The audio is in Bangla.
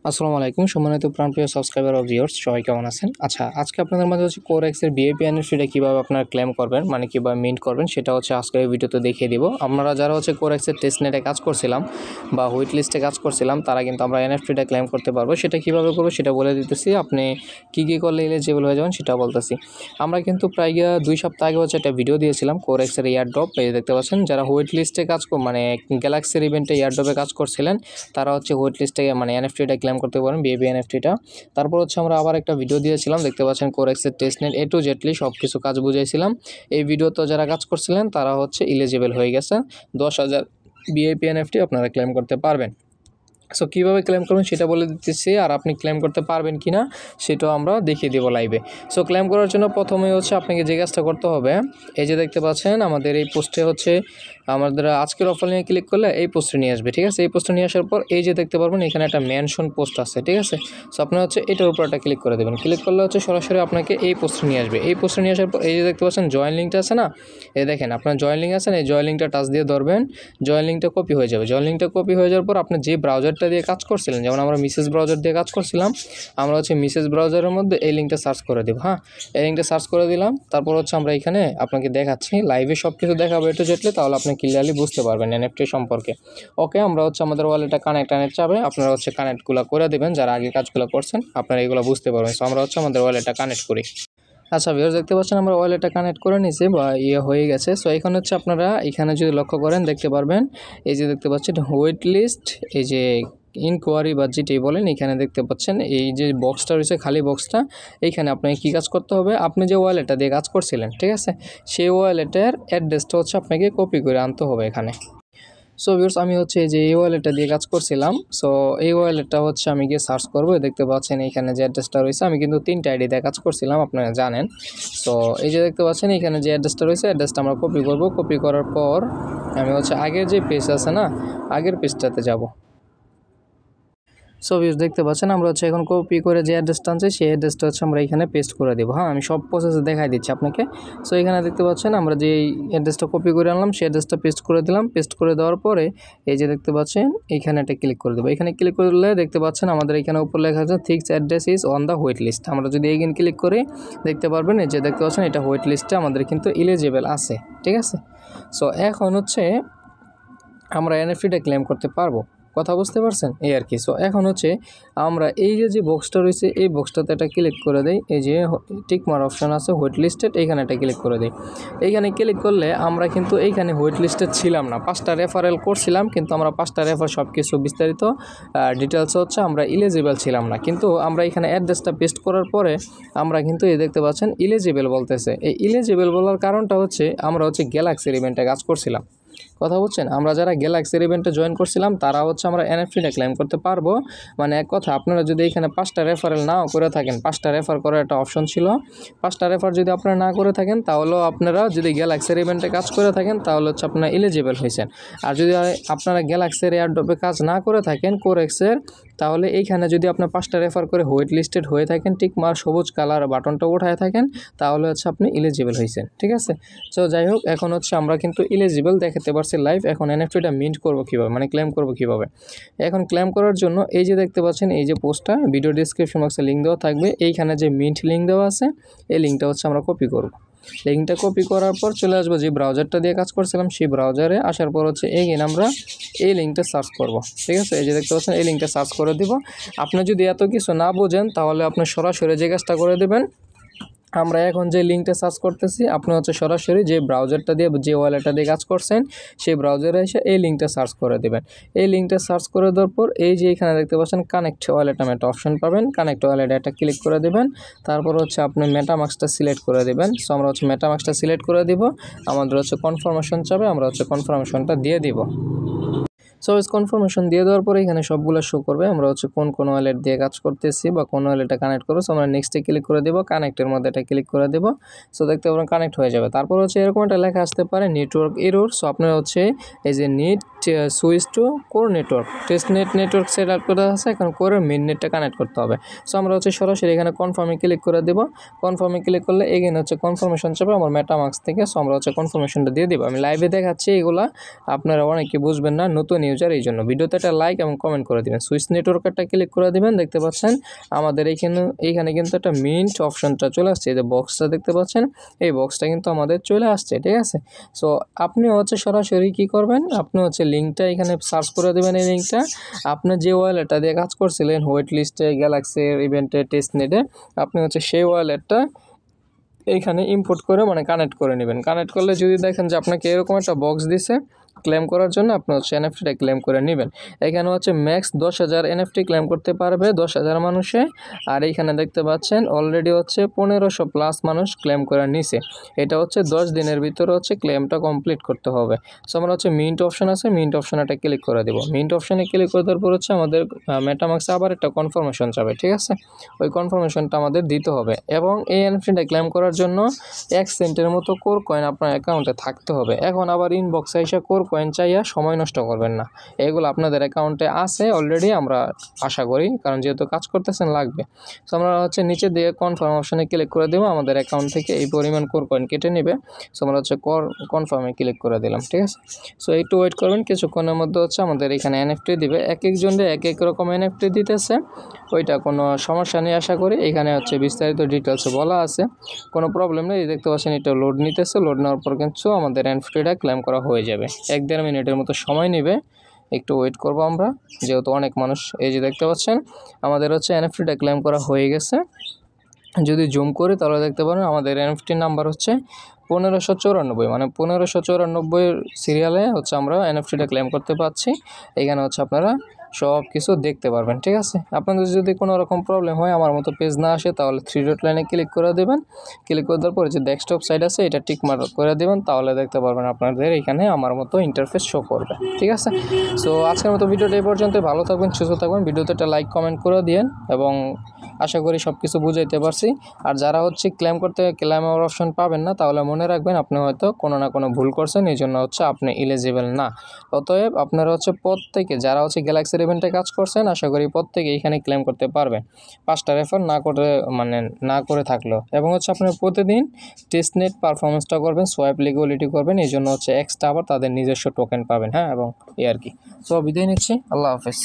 আসসালামু আলাইকুম সম্মানিত প্রাণপ্রিয় সাবস্ক্রাইবার ও ভিউয়ার্স সবাই কেমন আছেন? আচ্ছা, আজকে আপনাদের মাঝে হচ্ছে কোরেক্স এর ভিআইপি এনএফটিটা কিভাবে আপনারা ক্লেম করবেন, মানে কিভাবে মিন্ট করবেন সেটা হচ্ছে আজকের এই ভিডিওতে দেখিয়ে দিব। আমরা যারা হচ্ছে কোরেক্স এর টেস্টনেটে কাজ করছিলাম বা হুইট লিস্টে কাজ করছিলাম তারা কিন্তু আমরা এনএফটিটা ক্লেম করতে পারবো। সেটা কিভাবে করবো সেটা বলে দিতেছি, আপনি কী করলে এলিজিবল হয়ে যাবেন সেটা বলতেছি। আমরা কিন্তু প্রায় 2 সপ্তাহ আগে হচ্ছে একটা ভিডিও দিয়েছিলাম কোরেক্স এর এয়ারড্রপ, এই দেখতে পাচ্ছেন যারা হুইট লিস্টে কাজ মানে গ্যালাক্সির ইভেন্টে এয়ারড্রপে কাজ করছিলেন তারা হচ্ছে হুইট লিস্টে মানে এনএফটিটা ক্লেম করতে পারেন, ভিআইপি এনএফটিটা। তারপর হচ্ছে আমরা আবার একটা ভিডিও দিয়েছিলাম, দেখতে পাচ্ছেন কোরেক্সের টেস্টনেট A to Z সব কিছু কাজ বুঝাইছিলাম। এই ভিডিওতে যারা কাজ করছিলেন তারা হচ্ছে এলিজিবল হয়ে গেছে, 10,000 ভিআইপি এনএফটি আপনারা ক্লেম করতে পারবেন। সো কীভাবে ক্লেম করবেন সেটা বলে দিতেছি, আর আপনি ক্লেম করতে পারবেন কি না সেটাও আমরা দেখিয়ে দেবো লাইভে। সো ক্লেম করার জন্য প্রথমে হচ্ছে আপনাকে যে কাজটা করতে হবে, এই যে দেখতে পাচ্ছেন আমাদের এই পোস্টে হচ্ছে আমাদের আজকের অফার নিয়ে ক্লিক করলে এই পোস্টে নিয়ে আসবে, ঠিক আছে। এই পোস্টে নিয়ে আসার পর এই যে দেখতে পারবেন এখানে একটা মেনশন পোস্ট আছে, ঠিক আছে। সো আপনি হচ্ছে এটার উপর একটা ক্লিক করে দেবেন, ক্লিক করলে হচ্ছে সরাসরি আপনাকে এই পোস্টে নিয়ে আসবে। এই পোস্টে নিয়ে আসার পর এই যে দেখতে পাচ্ছেন জয়েন লিঙ্কটা আছে না, এই দেখেন আপনার জয়েন লিঙ্ক আছে না, এই জয়েন লিঙ্কটা টাচ দিয়ে ধরবেন, জয়েন লিঙ্কটা কপি হয়ে যাবে। জয়েন লিঙ্কটা কপি হয়ে যাওয়ার পর আপনি যে ব্রাউজারটা দিয়ে কাজ করছিলেন, যেমন আমরা মিসেস ব্রাউজার দিয়ে কাজ করছিলাম, আমরা হচ্ছে মিসেস ব্রাউজারের মধ্যে এই লিঙ্কটা সার্চ করে দেব। হ্যাঁ, এই লিঙ্কটা সার্চ করে দিলাম। তারপর হচ্ছে আমরা এখানে আপনাকে দেখাচ্ছি লাইভে সব কিছু দেখাবো একটু যেটলে, তাহলে আপনি ক্লিয়ারলি বুঝতে পারবেন এনএফটি সম্পর্কে। ওকে, আমরা হচ্ছে আমাদের ওয়ালেটটা কানেক্ট চাবে, আপনারা হচ্ছে কানেক্টগুলো করে দেবেন, যারা আগে কাজগুলো করছেন আপনারা এগুলো বুঝতে পারবেন। সো আমরা হচ্ছে আমাদের ওয়ালেটটা কানেক্ট করি। আচ্ছা ভিউয়ার্স, দেখতে পাচ্ছেন আমরা ওয়ালেটটা কানেক্ট করে নিয়েছি বা হয়ে গেছে। সো এখন হচ্ছে আপনারা এখানে যদি লক্ষ্য করেন দেখতে পারবেন এই যে দেখতে পাচ্ছেন হুইট লিস্ট, এই যে ইনকোয়ারি বা যেটাই বলেন, এখানে দেখতে পাচ্ছেন এই যে বক্সটা রয়েছে খালি বক্সটা, এইখানে আপনাকে কী কাজ করতে হবে, আপনি যে ওয়ালেটটা দিয়ে কাজ করছিলেন, ঠিক আছে, সেই ওয়ালেটের অ্যাড্রেসটা হচ্ছে আপনাকে কপি করে আনতে হবে এখানে। সো ভিউয়ার্স, আমি হচ্ছে যে এই ওয়ালেটটা দিয়ে কাজ করছিলাম। সো এই ওয়ালেটটা হচ্ছে আমি গিয়ে সার্চ করবো, দেখতে পাচ্ছেন এখানে যে অ্যাড্রেসটা রয়েছে, আমি কিন্তু 3টা আইডি দিয়ে কাজ করছিলাম আপনারা জানেন। সো এই যে দেখতে পাচ্ছেন এখানে যে অ্যাড্রেসটা রয়েছে, অ্যাড্রেসটা আমরা কপি করব। কপি করার পর আমি হচ্ছে আগের যে পেজ আছে না, আগের পেজটাতে যাব। সো ভিউয়ার্স, দেখতে পাচ্ছেন আমরা হচ্ছে এখন কপি করে যে অ্যাড্রেসটা আনছি সেই অ্যাড্রেসটা হচ্ছে আমরা এখানে পেস্ট করে দেবো। হ্যাঁ, আমি সব প্রসেসে দেখাই দিচ্ছি আপনাকে। সো এখানে দেখতে পাচ্ছেন আমরা যে অ্যাড্রেসটা কপি করে আনলাম সেই অ্যাড্রেসটা পেস্ট করে দিলাম। পেস্ট করে দেওয়ার পরে এই যে দেখতে পাচ্ছেন এখানে একটা ক্লিক করে দেবো। এখানে ক্লিক করলে দেখতে পাচ্ছেন আমাদের এখানে উপর লেখা আছে this address is on the white list. আমরা যদি এইখানে ক্লিক করি দেখতে পারবেন এই যে দেখতে পাচ্ছেন এটা হুইট লিস্টে আমাদের কিন্তু এলিজিবল আছে, ঠিক আছে। সো এখন হচ্ছে আমরা এনএফটিটা ক্লেম করতে পারবো, কথা বুঝতে পারছেন, এই আর কি। সো এখন হচ্ছে আমরা এই যে বক্সটা রয়েছে এই বক্সটাতে একটা ক্লিক করে দেই, এই যে টিক মার অপশান আছে হুইট লিস্টেড, এইখানে একটা ক্লিক করে দিই। এইখানে ক্লিক করলে আমরা কিন্তু এইখানে হুইট লিস্টেড ছিলাম না, 5টা রেফারেল করছিলাম কিন্তু আমরা 5টা রেফার সব কিছু বিস্তারিত ডিটেলস হচ্ছে আমরা এলিজিবল ছিলাম না। কিন্তু আমরা এখানে অ্যাড্রেসটা পেস্ট করার পরে আমরা কিন্তু এই দেখতে পাচ্ছেন এলিজিবল বলতেছে। এই এলিজিবল বলার কারণটা হচ্ছে আমরা হচ্ছে গ্যালাক্সির ইভেন্টে কাজ করছিলাম, কথা বলছেন। আমরা যারা গ্যালাক্সির ইভেন্টে জয়েন করছিলাম তারা হচ্ছে আমরা এনএফটিটা ক্লেম করতে পারবো। মানে এক কথা, আপনারা যদি এখানে 5টা রেফারেল নাও করে থাকেন, 5টা রেফার করার একটা অপশন ছিল, 5টা রেফার যদি আপনারা না করে থাকেন তাহলেও আপনারা যদি গ্যালাক্সির ইভেন্টে কাজ করে থাকেন তাহলে হচ্ছে আপনারা এলিজিবল হয়েছেন। আর যদি আপনারা গ্যালাক্সির এয়ারড্রপে কাজ না করে থাকেন কোরেক্সের, তাহলে এইখানে যদি আপনার 5টা রেফার করে হুইট লিস্টেড হয়ে থাকেন, টিক মার সবুজ কালার বাটনটা উঠায় থাকেন, তাহলে হচ্ছে আপনি এলিজিবল হয়েছেন, ঠিক আছে। সো যাই হোক, এখন হচ্ছে আমরা কিন্তু এলিজিবল দেখাতে পারছি লাইভ। এখন এনএফটিটা মিন্ট করব কীভাবে, মানে ক্লেম করব কীভাবে। এখন ক্লেম করার জন্য এই যে দেখতে পাচ্ছেন এই যে পোস্টটা ভিডিও ডিসক্রিপশন বক্সে লিঙ্ক দেওয়া থাকবে, এইখানে যে মিন্ট লিঙ্ক দেওয়া আছে এই লিঙ্কটা হচ্ছে আমরা কপি করব। লিঙ্কটা কপি করার পর চলে আসবো যে ব্রাউজারটা দিয়ে কাজ করছিলাম সেই ব্রাউজারে, আসার পর হচ্ছে এগেন আমরা এই লিঙ্কটা সার্চ করব, ঠিক আছে। এই যে দেখতে পাচ্ছেন এই লিঙ্কটা সার্চ করে দিব। আপনি যদি এত কিছু না বোঝেন তাহলে আপনি সরাসরি যে কাজটা করে দেবেন, আমরা এখন যে লিঙ্কটা সার্চ করতেছি আপনি হচ্ছে সরাসরি যে ব্রাউজারটা দিয়ে যে ওয়ালেটটা দিয়ে কাজ করছেন সেই ব্রাউজারে এসে এই লিঙ্কটা সার্চ করে দেবেন। এই লিঙ্কটা সার্চ করে দেওয়ার পর এই যে এখানে দেখতে পাচ্ছেন কানেক্ট ওয়ালেট নামে একটা অপশন পাবেন, কানেক্ট ওয়ালেটে একটা ক্লিক করে দেবেন। তারপর হচ্ছে আপনি মেটামাস্কটা সিলেক্ট করে দেবেন। সো আমরা হচ্ছে মেটামাস্কটা সিলেক্ট করে দিব, আমাদের হচ্ছে কনফার্মেশন চাবে, আমরা হচ্ছে কনফার্মেশনটা দিয়ে দিব। সো কনফার্মেশন দিয়ে দেওয়ার পরে এখানে সবগুলো শো করবে আমরা হচ্ছে কোন ওয়ালেট দিয়ে কাজ করতেছি বা কোন ওয়ালেটটা কানেক্ট করবো। সো আমরা নেক্সটে ক্লিক করে দেবো, কানেক্টের মধ্যে এটা ক্লিক করে দেবো। সো দেখতে পাবেন কানেক্ট হয়ে যাবে। তারপর হচ্ছে এরকম একটা লেখা আসতে পারে নেটওয়ার্ক এরর। সো আপনারা হচ্ছে এই যে নিট switch to core network, test net network set up করা আছে, এখন কোরের মেইন নেটটা কানেক্ট করতে হবে। সো আমরা হচ্ছে সরাসরি এখানে কনফার্মে ক্লিক করে দেবো। কনফার্মে ক্লিক করলে এগেন হচ্ছে কনফার্মেশন চাপে আমার মেটামাক্স থেকে। সো আমরা হচ্ছে কনফার্মেশনটা দিয়ে দেবো। আমি লাইভে দেখাচ্ছি, এগুলা আপনারা অনেকে বুঝবেন না, নতুন ইউজার, এই জন্য ভিডিওতে একটা লাইক এবং কমেন্ট করে দেবেন। সুইচ নেটওয়ার্কটা ক্লিক করে দেবেন। দেখতে পাচ্ছেন আমাদের এইখানে কিন্তু একটা মিন্ট অপশনটা চলে আসছে, এই যে বক্সটা দেখতে পাচ্ছেন, এই বক্সটা কিন্তু আমাদের চলে আসছে, ঠিক আছে। সো আপনি হচ্ছে সরাসরি কী করবেন, আপনি হচ্ছে লিঙ্কটা এখানে সার্চ করে দেবেন। এই লিঙ্কটা আপনার যে ওয়ালেটটা দিয়ে কাজ করছিলেন হোয়াইট লিস্টে, গ্যালাক্সির ইভেন্টে, টেস্ট নেটে, আপনি হচ্ছে সেই ওয়ালেটটা এইখানে ইম্পোর্ট করে মানে কানেক্ট করে নেবেন। কানেক্ট করলে যদি দেখেন যে আপনাকে এরকম একটা বক্স দিছে ক্লেম করার জন্য, আপনি হচ্ছে এনএফটিটা ক্লেম করে নেবেন। এখানে হচ্ছে ম্যাক্স 10,000 এনএফটি ক্লেম করতে পারবে 10,000 মানুষে। আর এইখানে দেখতে পাচ্ছেন অলরেডি হচ্ছে 1500 প্লাস মানুষ ক্লেম করে নিছে। এটা হচ্ছে 10 দিনের ভিতরে হচ্ছে ক্লেমটা কমপ্লিট করতে হবে। সো আমরা হচ্ছে মিন্ট অপশন আছে, মিন্ট অপশনটা ক্লিক করে দেবো। মিন্ট অপশনে ক্লিক করে দেওয়ার পর হচ্ছে আমাদের মেটামাক্সে আবার একটা কনফার্মেশন যাবে, ঠিক আছে। ওই কনফার্মেশনটা আমাদের দিতে হবে এবং এই এনএফটিটা ক্লেম করার জন্য 1 সেন্টের মতো কোর কয়েন আপনার অ্যাকাউন্টে থাকতে হবে। এখন আবার ইনবক্সে এসে কোর কয়েন চাইয়া সময় নষ্ট করবেন না, এগুলো আপনাদের অ্যাকাউন্টে আছে অলরেডি, আমরা আশা করি, কারণ যেহেতু কাজ করতেছেন লাগবে। সো আমরা হচ্ছে নিচে দিয়ে কনফার্ম অপশনে ক্লিক করে দেবো, আমাদের অ্যাকাউন্ট থেকে এই পরিমাণ কোর কয়েন কেটে নেবে। সো আমরা হচ্ছে কনফার্মে ক্লিক করে দিলাম, ঠিক আছে। সো একটু ওয়েট করবেন, কিছুক্ষণের মধ্যে হচ্ছে আমাদের এখানে এনএফটি দিবে। এক একজনের এক এক রকম এনএফটি দিতেছে, ওইটা কোনো সমস্যা নেই আশা করি। এখানে হচ্ছে বিস্তারিত ডিটেলসে বলা আছে, কোনো প্রবলেম নেই। দেখতে পাচ্ছেন এটা লোড নিতেছে, লোড নেওয়ার পর কিন্তু আমাদের এনএফটিটা ক্লেম করা হয়ে যাবে। 1-1.5 মিনিটের মতো সময় নেবে, একটু ওয়েট করব আমরা, যেহেতু অনেক মানুষ। এই যে দেখতে পাচ্ছেন আমাদের হচ্ছে এনএফটিটা ক্লেম করা হয়ে গেছে। যদি জুম করি তাহলে দেখতে পারেন আমাদের এনএফটির নাম্বার হচ্ছে 1594, মানে 1594 সিরিয়ালে হচ্ছে আমরা এনএফটিটা ক্লেম করতে পারছি। এখানে হচ্ছে আপনারা সব কিছু দেখতে পারবেন, ঠিক আছে। আপনাদের যদি কোনো রকম প্রবলেম হয়, আমার মতো পেজ না আসে, তাহলে 3 ডট লাইনে ক্লিক করে দেবেন। ক্লিক করে দেওয়ার পরে যে ডেস্কটপ সাইড আছে এটা টিক মার্ক করে দেবেন, তাহলে দেখতে পারবেন আপনাদের এখানে আমার মতো ইন্টারফেস শো করবে, ঠিক আছে। সো আজকের মতো ভিডিওটা এই পর্যন্ত। ভালো থাকবেন, সুস্থ থাকবেন। ভিডিওতে একটা লাইক কমেন্ট করে দিন এবং আশা করি সব কিছু বুঝাইতে পারছি। আর যারা হচ্ছে ক্লেমের অপশন পাবেন না, তাহলে মনে রাখবেন আপনি হয়তো কোনো না কোনো ভুল করছেন, এই জন্য হচ্ছে আপনি এলিজিবল না। অতএব আপনারা হচ্ছে প্রত্যেকে যারা হচ্ছে গ্যালাক্সির ইভেন্টে কাজ করছেন, আশা করি প্রত্যেকে এইখানে ক্লেম করতে পারবেন 5টা রেফার না করে থাকলেও। এবং হচ্ছে আপনারা প্রতিদিন টেস্ট নেট পারফরমেন্সটা করবেন, সোয়াইপ লিগ্যালিটি করবেন, এই জন্য হচ্ছে এক্সট্রা আবার তাদের নিজস্ব টোকেন পাবেন, হ্যাঁ। এবং এই আর কি। সো বিদায় নিচ্ছি, আল্লাহ হাফেজ।